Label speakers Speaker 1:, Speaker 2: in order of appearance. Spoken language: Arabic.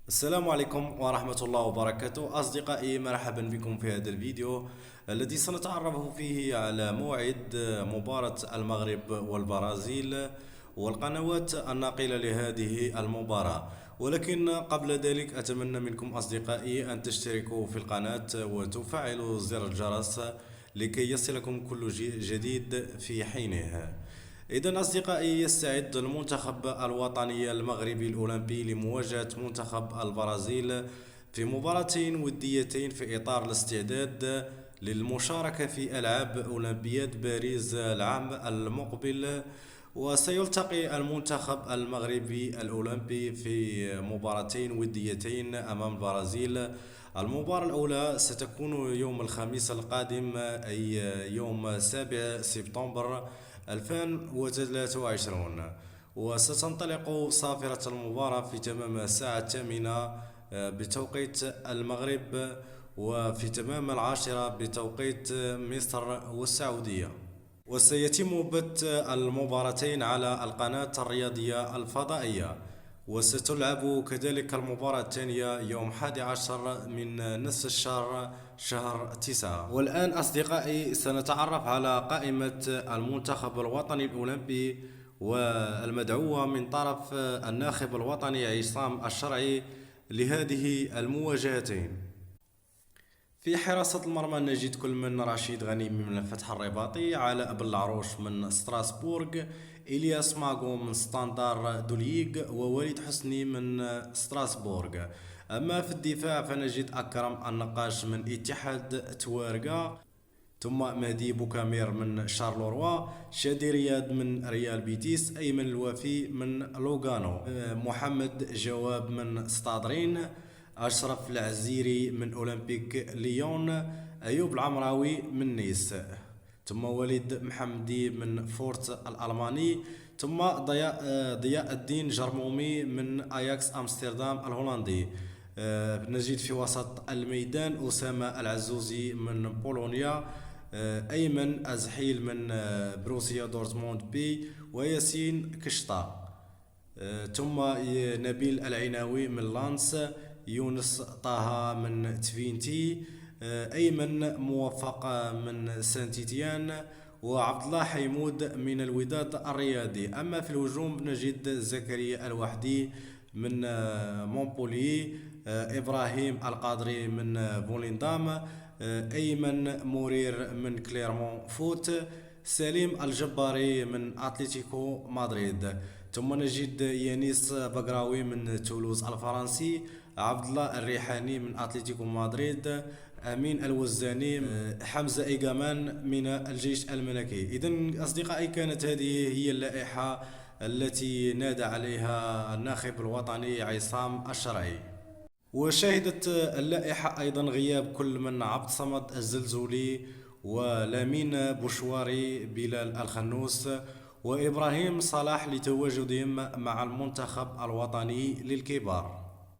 Speaker 1: السلام عليكم ورحمة الله وبركاته أصدقائي، مرحبا بكم في هذا الفيديو الذي سنتعرف فيه على موعد مباراة المغرب والبرازيل والقنوات الناقلة لهذه المباراة. ولكن قبل ذلك أتمنى منكم أصدقائي أن تشتركوا في القناة وتفعلوا زر الجرس لكي يصلكم كل جديد في حينه. إذا أصدقائي، يستعد المنتخب الوطني المغربي الأولمبي لمواجهة منتخب البرازيل في مباراتين وديتين في إطار الاستعداد للمشاركة في ألعاب أولمبياد باريس العام المقبل. وسيلتقي المنتخب المغربي الأولمبي في مباراتين وديتين أمام البرازيل. المباراة الأولى ستكون يوم الخميس القادم، أي يوم 7 سبتمبر 2023، وستنطلق صافرة المباراة في تمام الساعة 8 بتوقيت المغرب، وفي تمام 10 بتوقيت مصر والسعودية. وسيتم بث المباراتين على القناة الرياضية الفضائية. وستلعب كذلك المباراة الثانية يوم 11 من نصف الشهر، شهر 9. والآن أصدقائي سنتعرف على قائمة المنتخب الوطني الأولمبي والمدعوة من طرف الناخب الوطني عصام الشرعي لهذه المواجهتين. في حراسة المرمى نجد كل من رشيد غنيمي من الفتح الرباطي، علاء بالعروش من ستراسبورغ، إلياس ماغو من ستاندار دوليغ، ووليد حسني من ستراسبورغ. أما في الدفاع فنجد أكرم النقاش من اتحاد توارغا، ثم مهدي بوكامير من شارلوروا، شادي رياض من ريال بيتيس، أيمن الوفي من لوغانو، محمد جواب من ستادرين، أشرف العزيري من أولمبيك ليون، أيوب العمراوي من نيس، ثم وليد محمدي من فورت الألماني، ثم ضياء الدين جرمومي من أياكس أمستردام الهولندي. نجد في وسط الميدان أسامة العزوزي من بولونيا، أيمن أزحيل من بروسيا دورتموند بي، وياسين كشطة، ثم نبيل العناوي من لانس، يونس طه من تفينتي، أيمن موفق من سانتيتيان، وعبد الله حيمود من الوداد الرياضي. أما في الهجوم نجد زكريا الوحدي من مونبولي، إبراهيم القادري من فوليندام، أيمن مورير من كليرمون فوت، سليم الجباري من أتلتيكو مدريد. ثم نجد يانيس بقراوي من تولوز الفرنسي، عبد الله الريحاني من أتلتيكو مدريد، أمين الوزاني، حمزة إيغامان من الجيش الملكي. إذن أصدقائي، كانت هذه هي اللائحة التي نادى عليها الناخب الوطني عصام الشرعي. وشهدت اللائحة أيضا غياب كل من عبد الصمد الزلزولي، ولامين بوشواري، بلال الخنوس، وإبراهيم صلاح لتواجدهم مع المنتخب الوطني للكبار.